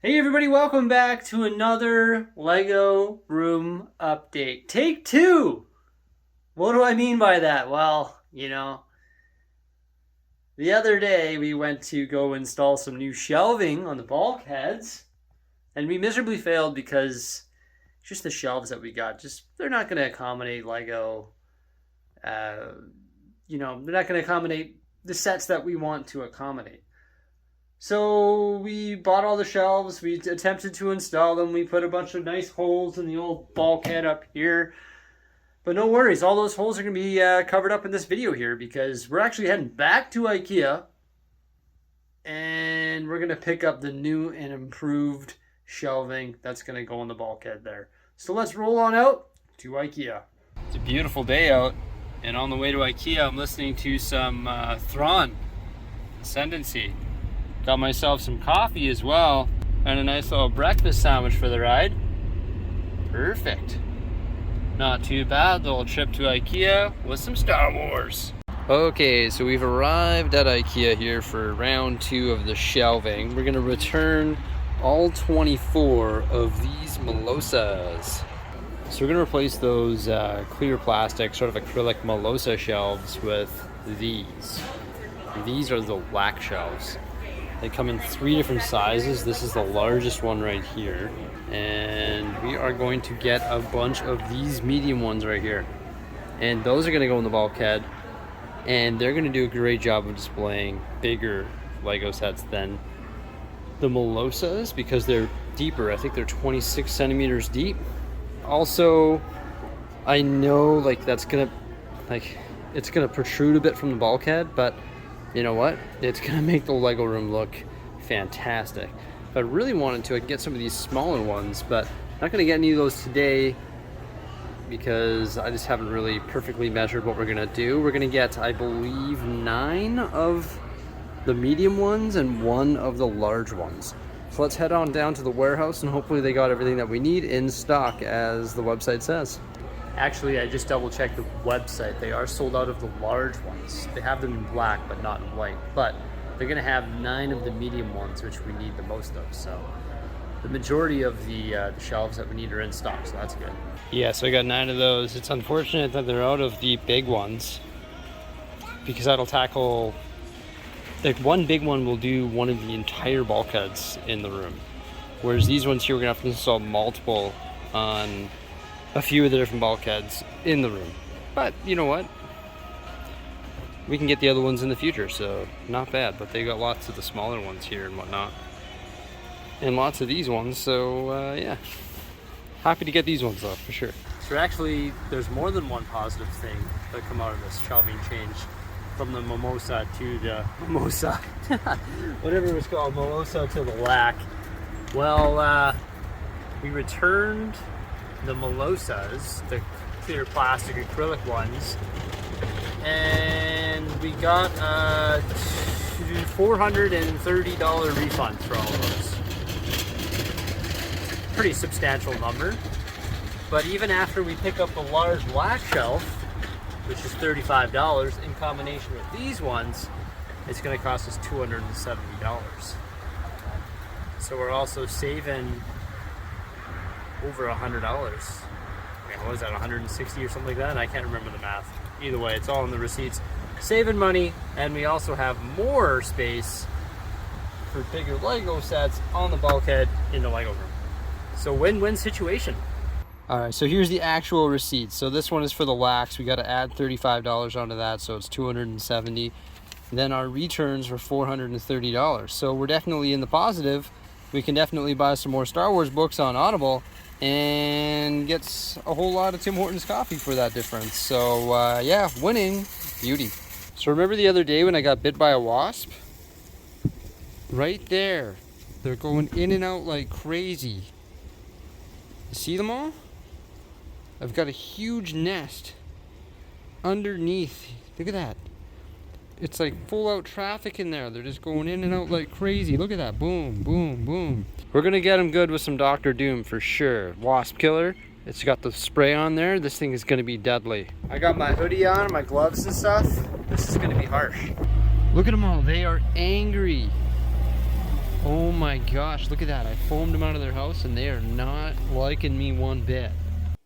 Hey everybody, welcome back to another Lego room update. Take two! What do I mean by that? Well, the other day we went to go install some new shelving on the bulkheads, and we miserably failed because just the shelves that we got, they're not going to accommodate Lego. They're not going to accommodate the sets that we want to accommodate. So we bought all the shelves, we attempted to install them, we put a bunch of nice holes in the old bulkhead up here. But no worries, all those holes are going to be covered up in this video here because we're actually heading back to Ikea and we're going to pick up the new and improved shelving that's going to go in the bulkhead there. So let's roll on out to Ikea. It's a beautiful day out, and on the way to Ikea I'm listening to some Thrawn Ascendancy. Got myself some coffee as well, and a nice little breakfast sandwich for the ride. Perfect. Not too bad, the little trip to Ikea with some Star Wars. Okay, so we've arrived at Ikea here for round 2 of the shelving. We're gonna return all 24 of these Melosas. So we're gonna replace those clear plastic, sort of acrylic Melosa shelves with these. These are the black shelves. They come in 3 different sizes. This is the largest one right here. And we are going to get a bunch of these medium ones right here. And those are going to go in the bulkhead. And they're going to do a great job of displaying bigger Lego sets than the Melosas because they're deeper. I think they're 26 centimeters deep. Also, I know that's going to, it's going to protrude a bit from the bulkhead, but you know what? It's going to make the Lego room look fantastic. If I really wanted to, I could get some of these smaller ones, but I'm not going to get any of those today because I just haven't really perfectly measured what we're going to do. We're going to get, I believe, 9 of the medium ones and 1 of the large ones. So let's head on down to the warehouse and hopefully they got everything that we need in stock as the website says. Actually, I just double checked the website. They are sold out of the large ones. They have them in black, but not in white. But they're gonna have 9 of the medium ones, which we need the most of. So the majority of the shelves that we need are in stock, so that's good. Yeah, so I got 9 of those. It's unfortunate that they're out of the big ones because that'll tackle, one big one will do one of the entire bulkheads in the room. Whereas these ones here, we're gonna have to install multiple on a few of the different bulkheads in the room. But you know what? We can get the other ones in the future, so not bad. But they got lots of the smaller ones here and whatnot. And lots of these ones, so yeah. Happy to get these ones though, for sure. So actually, there's more than one positive thing that come out of this shelving change from the Mimosa to the Mimosa. Whatever it was called, Mimosa to the Lac. Well, we returned the Melosas, the clear plastic acrylic ones, and we got a $430 refund for all of those. Pretty substantial number, but even after we pick up the large black shelf, which is $35, in combination with these ones, it's going to cost us $270. So we're also saving over $100. What was that, 160 or something like that? I can't remember the math. Either way, it's all in the receipts. Saving money, and we also have more space for bigger Lego sets on the bulkhead in the Lego room. So win-win situation. All right, so here's the actual receipts. So this one is for the lax. We got to add $35 onto that, so it's $270. Then our returns were $430. So we're definitely in the positive. We can definitely buy some more Star Wars books on Audible and gets a whole lot of Tim Hortons coffee for that difference. So yeah, winning beauty. So remember the other day when I got bit by a wasp? Right there. They're going in and out like crazy. You see them all? I've got a huge nest underneath. Look at that. It's like full out traffic in there. They're just going in and out like crazy. Look at that. Boom, boom, boom. We're going to get them good with some Dr. Doom for sure. Wasp killer. It's got the spray on there. This thing is going to be deadly. I got my hoodie on, my gloves and stuff. This is going to be harsh. Look at them all. They are angry. Oh my gosh, look at that. I foamed them out of their house and they are not liking me one bit.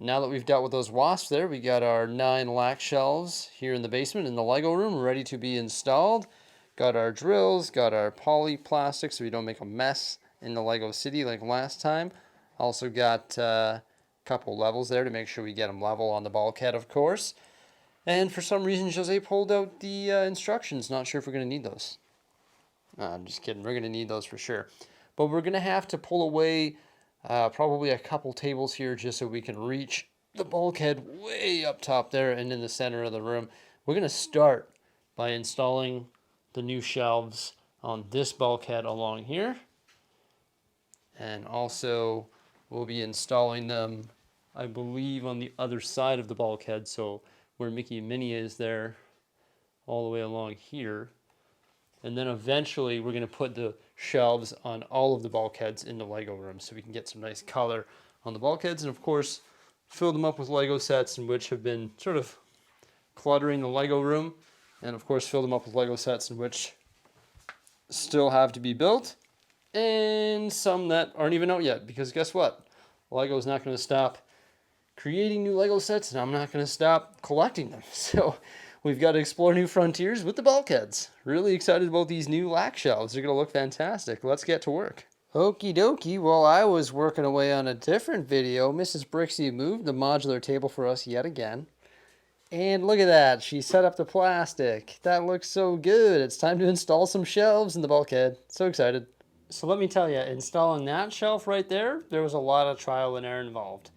Now that we've dealt with those wasps there, we got our 9 lac shelves here in the basement in the Lego room ready to be installed. Got our drills, got our poly plastic so we don't make a mess in the Lego city like last time. Also got a couple levels there to make sure we get them level on the bulkhead, of course. And for some reason, Jose pulled out the instructions. Not sure if we're going to need those. I'm just kidding. We're going to need those for sure. But we're going to have to pull away probably a couple tables here just so we can reach the bulkhead way up top there and in the center of the room. We're going to start by installing the new shelves on this bulkhead along here. And also we'll be installing them, I believe, on the other side of the bulkhead. So where Mickey and Minnie is there, all the way along here. And then eventually we're going to put the shelves on all of the bulkheads in the Lego room so we can get some nice color on the bulkheads. And of course, fill them up with Lego sets, in which have been sort of cluttering the Lego room. And of course, fill them up with Lego sets in which still have to be built. And some that aren't even out yet, because guess what? Lego's not going to stop creating new Lego sets, and I'm not going to stop collecting them. So we've got to explore new frontiers with the bulkheads. Really excited about these new lac shelves. They're going to look fantastic. Let's get to work. Okie dokie. While I was working away on a different video, Mrs. Bricksie moved the modular table for us yet again. And look at that. She set up the plastic. That looks so good. It's time to install some shelves in the bulkhead. So excited. So let me tell you, installing that shelf right there, there was a lot of trial and error involved.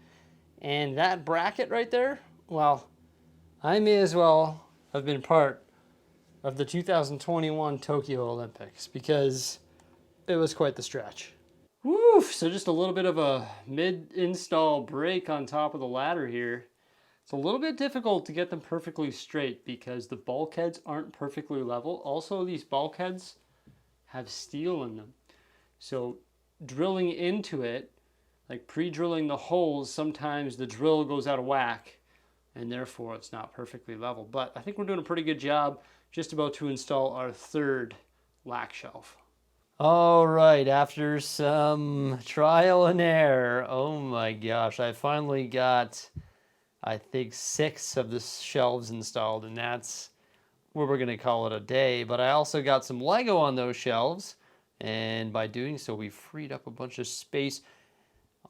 And that bracket right there, well, I may as well have been part of the 2021 Tokyo Olympics because it was quite the stretch. Woo! So just a little bit of a mid-install break on top of the ladder here. It's a little bit difficult to get them perfectly straight because the bulkheads aren't perfectly level. Also, these bulkheads have steel in them. So drilling into it, like pre-drilling the holes, sometimes the drill goes out of whack and therefore it's not perfectly level. But I think we're doing a pretty good job. Just about to install our 3rd lac shelf. All right, after some trial and error, oh my gosh, I finally got, I think, 6 of the shelves installed, and that's where we're gonna call it a day. But I also got some Lego on those shelves, and by doing so, we freed up a bunch of space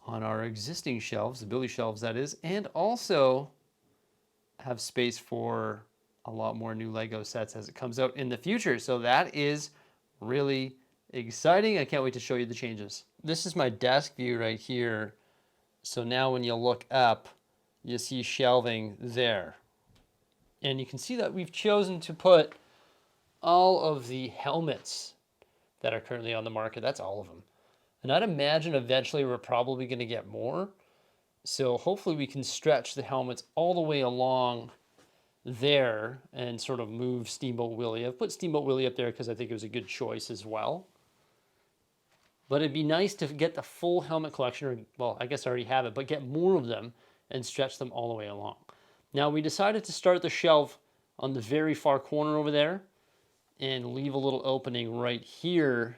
on our existing shelves, the Billy shelves that is, and also have space for a lot more new Lego sets as it comes out in the future. So that is really exciting. I can't wait to show you the changes. This is my desk view right here. So now when you look up, you see shelving there. And you can see that we've chosen to put all of the helmets that are currently on the market. That's all of them. And I'd imagine eventually we're probably going to get more. So hopefully we can stretch the helmets all the way along there and sort of move Steamboat Willie. I've put Steamboat Willie up there because I think it was a good choice as well. But it'd be nice to get the full helmet collection, or well, I guess I already have it, but get more of them and stretch them all the way along. Now we decided to start the shelf on the very far corner over there and leave a little opening right here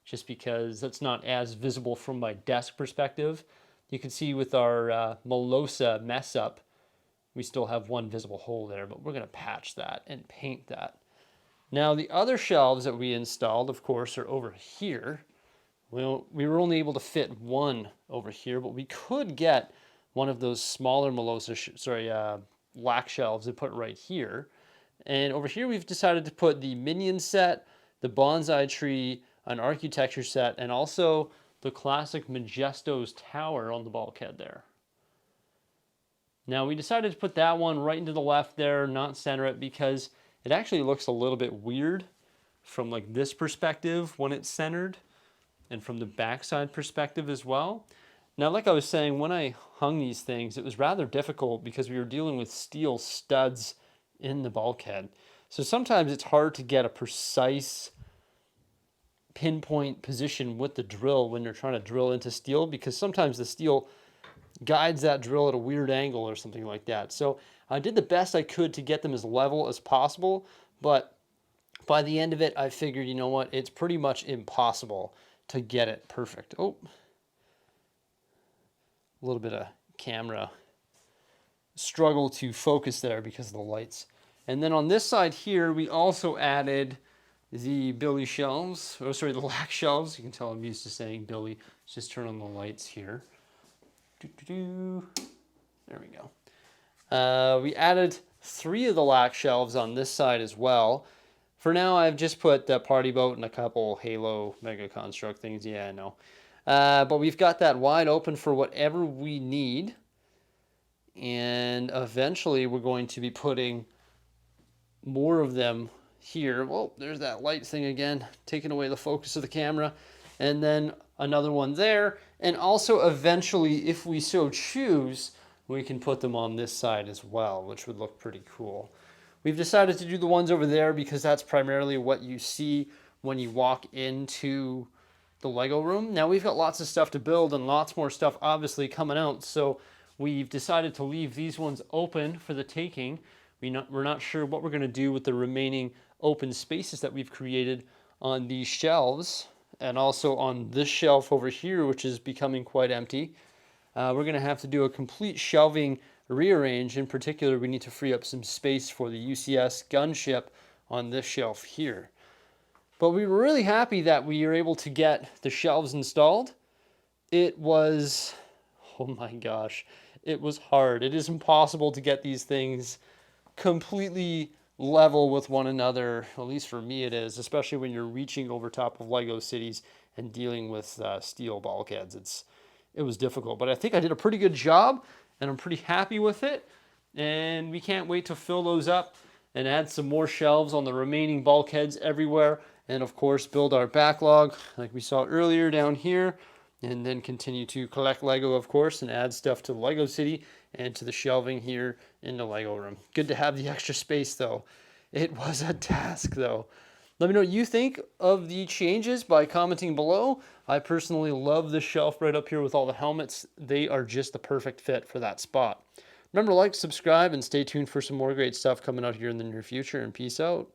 just because that's not as visible from my desk perspective. You can see with our Melosa mess up, we still have one visible hole there, but we're going to patch that and paint that. Now the other shelves that we installed, of course, are over here. We were only able to fit one over here, but we could get one of those smaller Melosa, lac shelves and put right here. And over here we've decided to put the Minion set, the Bonsai Tree, an architecture set, and also the classic Majesto's Tower on the bulkhead there. Now we decided to put that one right into the left there, not center it, because it actually looks a little bit weird from like this perspective when it's centered, and from the backside perspective as well. Now, like I was saying, when I hung these things, it was rather difficult because we were dealing with steel studs in the bulkhead. So sometimes it's hard to get a precise pinpoint position with the drill when you're trying to drill into steel, because sometimes the steel guides that drill at a weird angle or something like that. So I did the best I could to get them as level as possible, but by the end of it, I figured, you know what, it's pretty much impossible to get it perfect. Oh, a little bit of camera struggle to focus there because of the lights. And then on this side here, we also added the billy shelves, oh sorry, the lac shelves. You can tell I'm used to saying billy. Let's just turn on the lights here. There we go. We added 3 of the lac shelves on this side as well. For now, I've just put the party boat and a couple Halo Mega Construct things. Yeah, I know. But we've got that wide open for whatever we need. And eventually we're going to be putting more of them here. Well, there's that light thing again, taking away the focus of the camera. And then another one there. And also eventually, if we so choose, we can put them on this side as well, which would look pretty cool. We've decided to do the ones over there because that's primarily what you see when you walk into the Lego room. Now we've got lots of stuff to build and lots more stuff obviously coming out. So we've decided to leave these ones open for the taking. We're not sure what we're going to do with the remaining open spaces that we've created on these shelves and also on this shelf over here, which is becoming quite empty. We're going to have to do a complete shelving rearrange. In particular, we need to free up some space for the UCS gunship on this shelf here. But we were really happy that we were able to get the shelves installed. It was, oh my gosh, it was hard. It is impossible to get these things completely level with one another. At least for me it is, especially when you're reaching over top of Lego cities and dealing with steel bulkheads. It was difficult, but I think I did a pretty good job and I'm pretty happy with it. And we can't wait to fill those up and add some more shelves on the remaining bulkheads everywhere. And of course, build our backlog like we saw earlier down here. And then continue to collect Lego, of course, and add stuff to Lego City and to the shelving here in the Lego room. Good to have the extra space, though. It was a task, though. Let me know what you think of the changes by commenting below. I personally love this shelf right up here with all the helmets. They are just the perfect fit for that spot. Remember to like, subscribe, and stay tuned for some more great stuff coming out here in the near future. And peace out.